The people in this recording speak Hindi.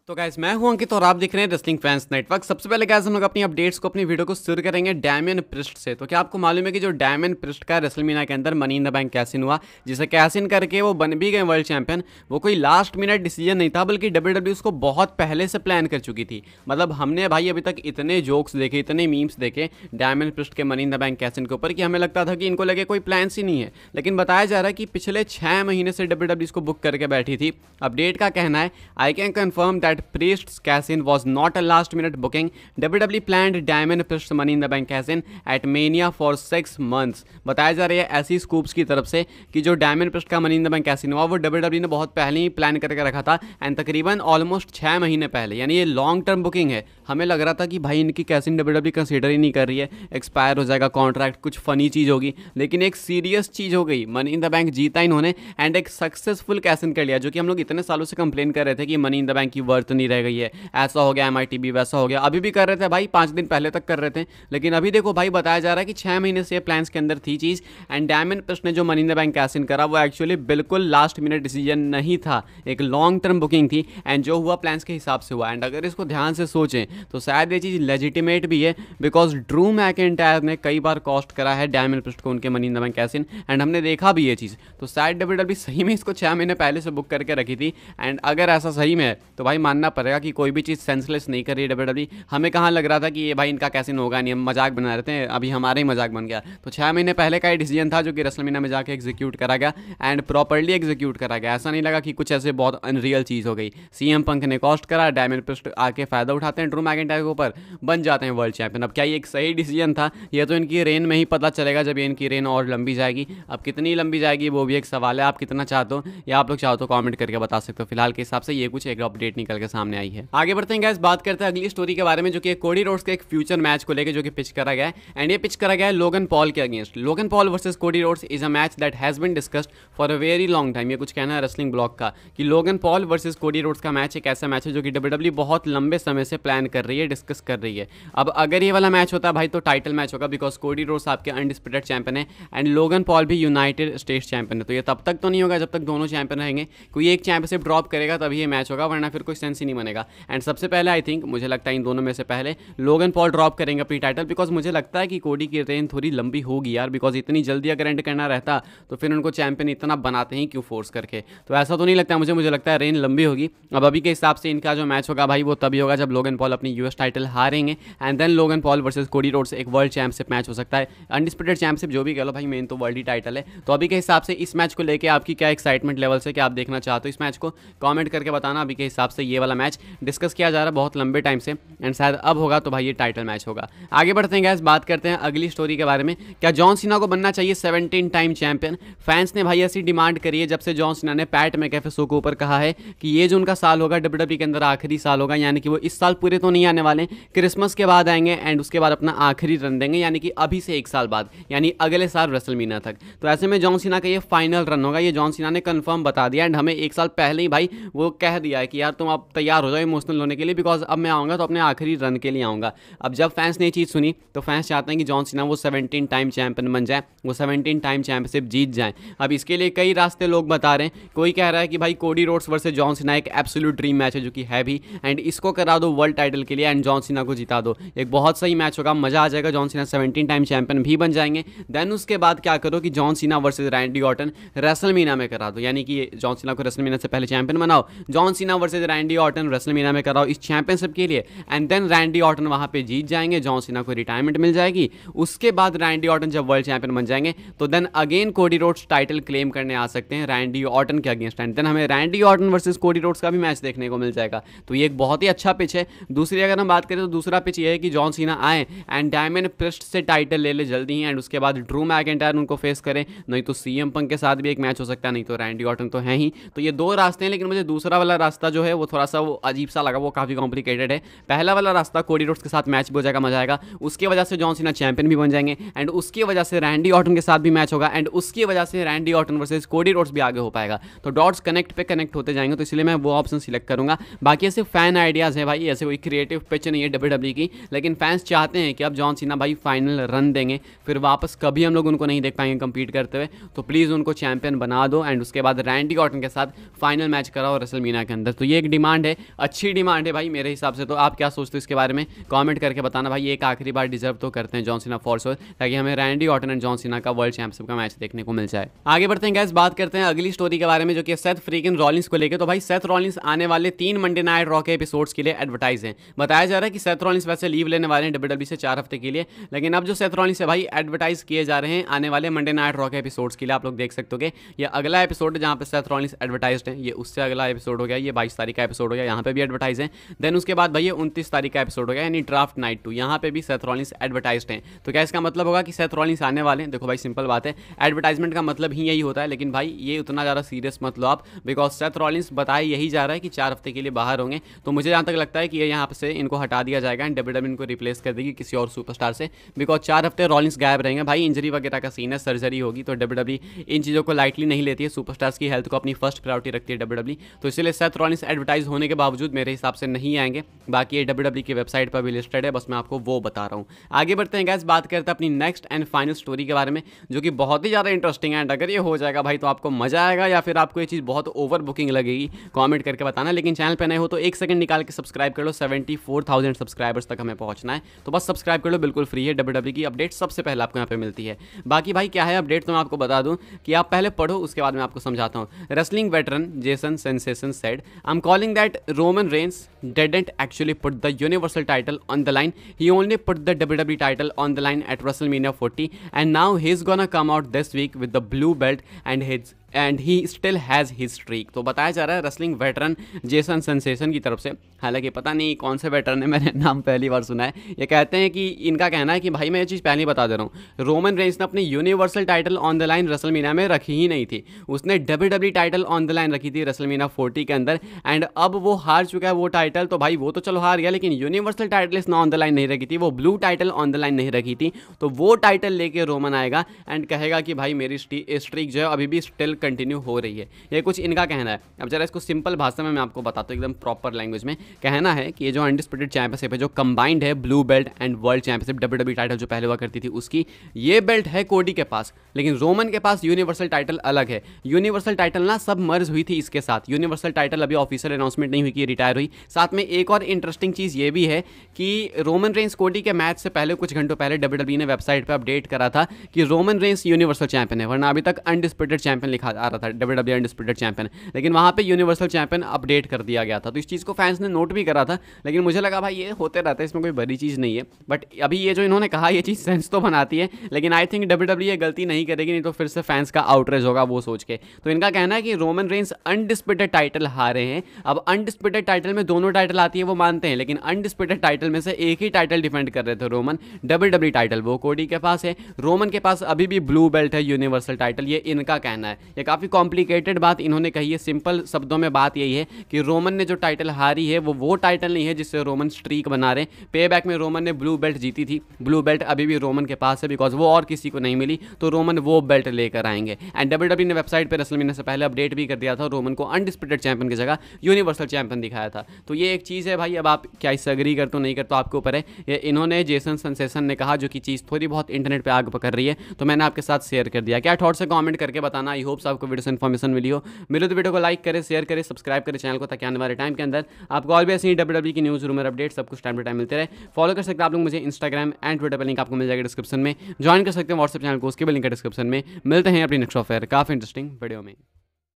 तो गाइस मैं हूं अंकित और आप देख रहे हैं रेसलिंग फैंस नेटवर्क। सबसे पहले गाइस हम लोग अपनी अपडेट्स को अपनी वीडियो को शुरू करेंगे डैमियन प्रिस्ट से। तो क्या आपको मालूम है कि जो डैमियन प्रिस्ट का रेसलमीनिया के अंदर money in the bank cash in हुआ, जिसे कैश इन करके वो बन भी गए वर्ल्ड चैंपियन, वो कोई लास्ट मिनट डिसीजन नहीं था बल्कि डब्ल्यूडब्ल्यूई उसको बहुत पहले से प्लान कर चुकी थी। मतलब हमने भाई अभी तक इतने जोक्स देखे, इतने मीम्स देखे डैमियन प्रिस्ट के money in the bank cash in के ऊपर कि हमें लगता था कि इनको लगे कोई प्लान ही नहीं है। लेकिन बताया जा रहा है कि पिछले 6 महीने से डब्ल्यूडब्ल्यूई इसको बुक करके बैठी थी। अपडेट का कहना है, I can confirm that priest's cash-in was not a last-minute booking. WWE planned Diamond Priest Money in the Bank cash-in at Mania for 6 months. बताया जा रहा है ऐसी स्कूप्स की तरफ से कि जो डायमंड प्रिस्ट का मनी इन द बैंक कैश-इन हुआ वो WWE ने बहुत पहले ही प्लान करके रखा था एंड तकरीबन ऑलमोस्ट 6 महीने पहले, यानी ये लॉन्ग टर्म बुकिंग है। हमें लग रहा था कि भाई इनकी कैश-इन WWE कंसीडर ही नहीं कर रही है, एक्सपायर हो जाएगा कॉन्ट्रैक्ट, कुछ फनी चीज़ होगी। लेकिन एक सीरियस चीज़ हो गई, मनी इन द बैंक जीता इन्होंने एंड एक सक्सेसफुल कैश-इन कर लिया। जो कि हम लोग इतने सालों से कंप्लेन कर रहे थे कि मनी इन द बैंक की वर्थ नहीं रह गई है, ऐसा हो गया, MITB वैसा हो गया। अभी भी कर रहे थे भाई, 5 दिन पहले तक कर रहे थे। लेकिन अभी देखो भाई, बताया जा रहा है कि 6 महीने से प्लान्स के अंदर थी चीज़ एंड डायमंड प्रिस्ट ने जो money in the bank cash in करा वो एक्चुअली बिल्कुल लास्ट मिनट डिसीजन नहीं था, एक लॉन्ग टर्म बुकिंग थी एंड जो हुआ प्लान्स के हिसाब से हुआ। एंड अगर इसको ध्यान से सोचें तो शायद ये चीज़ लेजिटिमेट भी है, बिकॉज ड्रू मैकिंटायर ने कई बार कॉस्ट करा है डायमंड प्रिस्ट को उनके money in the bank cash in and हमने देखा भी ये चीज़। तो शायद WWE सही में इसको 6 महीने पहले से बुक करके रखी थी एंड अगर ऐसा सही में है तो भाई मानना पड़ेगा कि कोई भी चीज़ सेंसलेस नहीं कर रही है WWE। हमें कहाँ लग रहा था कि ये भाई इनका कैसे होगा नहीं, हम मजाक बना रहे थे, अभी हमारा ही मजाक बन गया। तो 6 महीने पहले का ही डिसीजन था जो कि रेसलमेनिया में जाके एग्जीक्यूट करा गया एंड प्रॉपर्ली एग्जीक्यूट करा गया। ऐसा नहीं लगा कि कुछ ऐसे बहुत अनरियल चीज़ हो गई। CM पंक ने कॉस्ट करा, डायमंड प्रिस्ट आके फ़ायदा उठाते हैं ड्रू मैकिंटायर के ऊपर, बन जाते हैं वर्ल्ड चैंपियन। अब क्या ये एक सही डिसीजन था? ये तो इनकी रेन में ही पता चलेगा जब ये इनकी रेन और लंबी जाएगी। अब कितनी लंबी जाएगी वो भी एक सवाल है, आप कितना चाहते हो या आप लोग चाहो तो कॉमेंट करके बता सकते हो। फिलहाल के हिसाब से ये कुछ एक अपडेट निकल के सामने आई है। आगे बढ़ते हैं गाइस, बात करते हैं अगली स्टोरी के बारे में जो कि कोडी रोड्स के एक फ्यूचर मैच को लेकर जो कि पिच करा गया है एंड ये पिच करा गया है लोगन पॉल के against. Logan Paul versus Cody Rhodes is a match that has been discussed for a very long time. ये कुछ कहना है रेसलिंग ब्लॉग का कि Logan Paul versus Cody Rhodes का मैच एक ऐसा मैच है जो कि WWE बहुत लंबे समय से प्लान कर रही है, डिस्कस कर रही है। अब अगर ये वाला मैच होता है भाई तो टाइटल मैच होगा, बिकॉज कोडी रोड्स आपके अनडिस्प्यूटेड चैंपियन है एंड लोगन पॉल भी यूनाइटेड स्टेट्स चैंपियन है। तो ये तब तक तो नहीं होगा जब तक दोनों चैंपियन रहेंगे, कोई एक चैंपियनशिप ड्रॉप करेगा तभी ये मैच होगा, वरना फिर कोई सेंस ही नहीं बनेगा। एंड सबसे पहले आई थिंक मुझे लगता है इन दोनों में से पहले लोगन पॉल ड्रॉप करेंगे अपनी टाइटल, बिकॉज मुझे लगता है कि कोडी की रेन थोड़ी लंबी होगी यार, बिकॉज इतनी जल्दी अगर एंड करना रहता तो फिर उनको चैंपियन इतना बनाते ही क्यों फोर्स करके। तो ऐसा तो नहीं लगता मुझे लगता है रेन लंबी होगी। अब अभी के हिसाब से इनका जो मैच होगा भाई वो तभी होगा जब लोगन पॉल अपनी US टाइटल हारेंगे and then Logan Paul versus Cody Rhodes एक वर्ल्ड चैंपियनशिप मैच हो सकता है, अनडिस्प्यूटेड चैंपियनशिप जो भी कह लो भाई, मेन तो वर्ल्ड ही टाइटल है। तो अभी के हिसाब से इस मैच को लेकर आपकी क्या एक्साइटमेंट लेवल से, क्या आप देखना चाहते हो इस मैच को, कॉमेंट करके बताना। अभी के हिसाब से ये वाला मैच डिस्कस किया जा रहा है बहुत लंबे टाइम से एंड शायद अब होगा तो भाई ये टाइटल मैच होगा। आगे बढ़ते हैं गाइस, बात करते हैं अगली स्टोरी के बारे में। क्या जॉन सीना को बनना चाहिए 17 टाइम चैंपियन? फैंस ने भाई ऐसी डिमांड करी है जब से जॉन सीना ने पैट मैकएफे शो के ऊपर कहा है कि ये जो उनका साल होगा WWE के अंदर आखिरी साल होगा, यानी कि वो इस साल पूरे तो नहीं आने वाले, क्रिसमस के बाद आएंगे एंड उसके बाद अपना आखिरी रन देंगे, यानी कि अभी से 1 साल बाद, यानी अगले साल रेसलमेनिया तक। तो ऐसे में जॉन सीना का ये फाइनल रन होगा, ये जॉन सीना ने कंफर्म बता दिया एंड हमें 1 साल पहले ही भाई वो कह दिया है कि यार तुम अब तैयार हो जाओ इमोशनल होने के लिए, बिकॉज अब मैं आऊँगा तो अपने आखिरी रन के लिए आऊँगा। अब जब फैंस ने ये चीज़ सुनी तो फैंस चाहते हैं कि जॉन सीना वो 17 टाइम चैंपियन बन जाए, वो 17 टाइम चैंपियनशिप जीत जाए। अब इसके लिए कई रास्ते लोग बता रहे हैं। कोई कह रहा है कि भाई Cody Rhodes versus John Cena एक एब्सोल्यूट ड्रीम मैच है जो कि है भी, एंड इसको करा दो वर्ल्ड टाइटल के लिए एंड जॉन सीना को जिता दो, एक बहुत सही मैच होगा, मजा आ जाएगा, जॉन सीना 17 टाइम चैंपियन भी बन जाएंगे। देन उसके बाद क्या करो कि John Cena versus Randy Orton WrestleMania में करा दो, यानी कि जॉन सीना को रेसलमेनिया से पहले चैंपियन बनाओ, John Cena versus Randy Orton WrestleMania में कराओ इस चैंपियनशिप के लिए एंड देन रैंडी ऑर्टन वहां पे जीत जाएंगे, जॉन सीना को रिटायरमेंट मिल जाएगी। उसके बाद रैंडी ऑर्टन जब वर्ल्ड चैंपियन बन जाएंगे तो then again Cody Rhodes title claim करने आ सकते हैं रैंडी ऑर्टन के अगेंस्ट एंड देन हमें Randy Orton versus Cody Rhodes का भी मैच देखने को मिल जाएगा। तो ये एक बहुत ही अच्छा पिच है। दूसरी अगर हम बात करें तो दूसरा पिच ये है कि जॉन सीना आए एंड डायमंड प्रिस्ट से टाइटल ले ले जल्दी ही एंड उसके बाद ड्रू मैकिंटायर उनको फेस करें, नहीं तो CM पंक के साथ भी एक मैच हो सकता है, नहीं तो रैंडी ऑर्टन तो है ही। तो ये 2 रास्ते हैं, लेकिन मुझे दूसरा वाला रास्ता जो है वो थोड़ा सा वो अजीब सा लगा, वो काफ़ी कॉम्प्लिकेटेड है। पहला वाला रास्ता कोडी रोड्स के साथ मैच भी हो जाएगा, मजा आएगा, उसकी वजह से जॉन सीना चैंपियन भी बन जाएंगे एंड उसकी वजह से रैंडी ऑर्टन के साथ भी मैच होगा एंड उसकी वजह से Randy Orton versus Cody roads भी आगे हो पाएगा। तो डॉट्स कनेक्ट पे कनेक्ट होते जाएंगे, तो इसलिए मैं वो ऑप्शन सिलेक्ट करूंगा। बाकी ऐसे फैन आइडियाज़ है भाई, ऐसे कोई क्रिएटिव पिच नहीं है WWE की, लेकिन फैंस चाहते हैं कि अब जॉन सीना भाई फाइनल रन देंगे, फिर वापस कभी हम लोग उनको नहीं देख पाएंगे कंपीट करते हुए। तो प्लीज़ उनको चैंपियन बना दो एंड उसके बाद रैंडी ऑर्टन के साथ फाइनल मैच कराओ रेसलमेनिया के अंदर। तो ये ये एक डिमांड है, अच्छी डिमांड है भाई मेरे हिसाब से। तो आप क्या सोचते हो इसके बारे में कमेंट करके बताना भाई। एक आखिरी बार डिजर्व तो करते हैं जॉन सीना फॉर श्योर, ताकि हमें Randy Orton and John Cena का वर्ल्ड चैंपियनशिप का मैच देखने को मिल जाए। आगे बढ़ते हैं गाइस, बात करते हैं अगली स्टोरी के बारे में जो कि सेथ फ्रीकिन रॉलिंस को लेकर। तो भाई सेथ रॉलिंस आने वाले 3 मंडे नाइट रॉ के एपिसोड्स के लिए एडवर्टाइज हैं। बताया जा रहा है कि सेथ रॉलिंस वैसे लीव लेने वाले हैं डब्ल्यूडब्ल्यूई से 4 हफ्ते के लिए, लेकिन अब जो सेथ रॉलिंस है भाई एडवर्टाइज किए जा रहे हैं आने वाले मंडे नाइट रॉ के एपिसोड्स के लिए। आप लोग देख सकते हो ये अगला एपिसोड है जहां पे सेथ रॉलिंस एडवर्टाइज्ड है, ये उससे अगला एपिसोड हो गया, ये 22 तारीख का एपिसोड हो गया, यहाँ पे भी एडवर्टाइज है। देन उसके बाद भाई 29 तारीख का एपिसोड हो गया, यानी ड्राफ्ट नाइट 2, यहाँ पे भी सेथ रॉलिंस एडवर्टाइज्ड हैं। तो क्या इसका मतलब होगा कि सेथ रॉलिंस आने वाले हैं? देखो भाई सिंपल बात है, एडवर्टाइजमेंट का मतलब ही यही होता है, लेकिन भाई ये उतना ज़्यादा सीरियस मत लो आप, बिकॉज सेथ रॉलिंस बताया यही जा रहा है कि 4 हफ्ते के लिए बाहर होंगे। तो मुझे जहाँ तक लगता है कि ये यहाँ से इनको हटा दिया जाएगा एंड डब्ल्यूडब्ल्यूई इनको रिप्लेस कर देगी किसी और सुपरस्टार से, बिकॉज 4 हफ्ते रॉलिंस गायब रहेंगे भाई। इंजरी वगैरह का सीन है, सर्जरी होगी, तो डब्ल्यूडब्ल्यूई इन चीज़ों को लाइटली नहीं लेती है, सुपरस्टार्स की हेल्थ को अपनी फर्स्ट प्रायोरिटी रखती है डब्ल्यूडब्ल्यूई। तो इसलिए सेथ रॉलिंस एडवर्टाइज होने के बावजूद मेरे हिसाब से नहीं आएंगे। बाकी ये डब्ल्यूडब्ल्यूई की वेबसाइट पर भी लिस्टेड है, बस मैं आपको वो बता रहा हूँ। आगे बढ़ते हैं गाइस, बात करते हैं अपनी नेक्स्ट एंड फाइनल स्टोरी के बारे में जो कि बहुत ही ज़्यादा इंटरेस्टिंग है। एंड अगर ये हो जाएगा भाई तो आपको मजा आएगा या फिर आपको ये चीज़ बहुत ओवर बुकिंग लगेगी, कमेंट करके बताना। लेकिन चैनल पे नए हो तो 1 सेकंड निकाल के सब्सक्राइब कर लो, 74,000 सब्सक्राइबर्स तक हमें पहुंचना है, तो बस सब्सक्राइब कर लो, बिल्कुल फ्री है। डब्ल्यूडब्ल्यूई की अपडेट सबसे पहले आपको यहाँ पे मिलती है। बाकी भाई क्या है अपडेट तो मैं आपको बता दूं कि आप पहले पढ़ो, उसके बाद मैं आपको समझाता हूँ। Wrestling veteran Jason sensation said, I am calling that Roman Reigns didn't actually put the universal title on the line. He only put the WWE title on the line at WrestleMania 40, and now he's gonna come out this week with the blue belt and he still has his streak. तो बताया जा रहा है रेसलिंग वेटरन जेसन सेंसेशन की तरफ से, हालांकि पता नहीं कौन से वेटरन है, मैंने नाम पहली बार सुना है। ये कहते हैं कि इनका कहना है कि भाई मैं ये चीज़ पहले ही बता दे रहा हूँ, रोमन रेंस ने अपनी universal title on the line WrestleMania में रखी ही नहीं थी, उसने WWE title on the line रखी थी रेसलमीनिया 40 के अंदर, एंड अब वो हार चुका है वो टाइटल। तो भाई वो तो चलो हार गया, लेकिन यूनिवर्सल टाइटल इसने ऑन द लाइन नहीं रखी थी, वो blue title on the line नहीं रखी थी। तो वो टाइटल लेके रोमन आएगा एंड कहेगा कि भाई मेरी स्ट्रीक जो है अभी भी स्टिल कंटिन्यू हो रही है। ये कुछ इनका कहना है। अब जरा इसको सिंपल भाषा में मैं आपको बताता हूँ, एकदम प्रॉपर लैंग्वेज में। कहना है कि ये जो अनडिस्प्यूटेड चैंपियनशिप है जो कंबाइंड है blue belt and world championship, WWE title जो पहले हुआ करती थी उसकी, ये बेल्ट है कोडी के पास, लेकिन रोमन के पास यूनिवर्सल टाइटल अलग है। यूनिवर्सल टाइटल ना सब मर्ज हुई थी इसके साथ, यूनिवर्सल टाइटल अभी ऑफिशियल अनाउंसमेंट नहीं हुई कि रिटायर हुई। साथ में एक और इंटरेस्टिंग चीज़ ये भी है कि रोमन रेंस कोडी के मैच से पहले कुछ घंटों पहले WWE ने वेबसाइट पर अपडेट करा था कि रोमन रेंस यूनिवर्सल चैंपियन है, वरना अभी तक अनडिस्प्यूटेड चैंपियन लिखा आ रहा था, WWE अनडिस्प्यूटेड चैंपियन, लेकिन वहाँ पे यूनिवर्सल चैंपियन अपडेट कर दिया गया था। तो इस चीज़ को फैंस ने नोट भी करा था, लेकिन मुझे लगा भाई ये होते रहता है, इसमें कोई बड़ी चीज़ नहीं है। बट अभी ये जो इन्होंने कहा ये चीज़ सेंस तो बनाती है, लेकिन आई थिंक WWE ये गलती नहीं करेगी, नहीं तो फिर से फैंस का आउटरेज होगा वो सोच के। तो इनका कहना है कि रोमन रेंस अनडिस्प्यूटेड टाइटल हारे हैं। अब अनडिस्प्यूटेड टाइटल में दोनों टाइटल आती है वो मानते हैं, लेकिन अनडिस्प्यूटेड टाइटल में से एक ही टाइटल डिफेंड कर रहे थे रोमन, WWE टाइटल वो कोडी के पास है। रोमन के पास अभी भी ब्लू बेल्ट है यूनिवर्सल टाइटल, ये इनका कहना है। ये काफ़ी कॉम्प्लिकेटेड बात इन्होंने कही है, सिंपल शब्दों में बात यही है कि रोमन ने जो टाइटल हारी है वो टाइटल नहीं है जिससे रोमन स्ट्रीक बना रहे। पे बैक में रोमन ने ब्लू बेल्ट जीती थी, ब्लू बेल्ट अभी भी रोमन के पास है, बिकॉज वो और किसी को नहीं मिली, तो रोमन वो बेल्ट लेकर आएंगे। एंड WWE ने वेबसाइट पर रेसलमेनिया से पहले अपडेट भी कर दिया था, रोमन को अनडिस्प्यूटेड चैंपियन की जगह यूनिवर्सल चैंपियन दिखाया था। तो ये एक चीज़ है भाई, अब आप क्या इससे एग्री करते हो नहीं करते आपके ऊपर है। ये इन्होंने जेसन सेंसेशन ने कहा, जो कि चीज़ थोड़ी बहुत इंटरनेट पे आग पकड़ रही है, तो मैंने आपके साथ शेयर कर दिया। क्या थॉट्स है कमेंट करके बताना। आई होप्स आपको वीडियो से इन्फॉर्मेशन मिली हो। मिले तो वीडियो को लाइक करें, शेयर करें, सब्सक्राइब करें चैनल को, ताकि आने वाले टाइम के अंदर आपको और भी ऐसी WWE की न्यूज़, रूमर, अपडेट सब कुछ टाइम टू टाइम मिलते रहे। फॉलो कर सकते हैं आप लोग मुझे इंस्टाग्राम एंड ट्विटर पर, लिंक आपको मिल जाएगा डिस्क्रिप्शन में। ज्वाइन कर सकते हैं व्हाट्सएप चैनल को, उसके भी लिंक है डिस्क्रिप्शन में। मिलते हैं अपनी नेक्स्ट ऑफर काफ़ी इंटरेस्टिंग वीडियो में।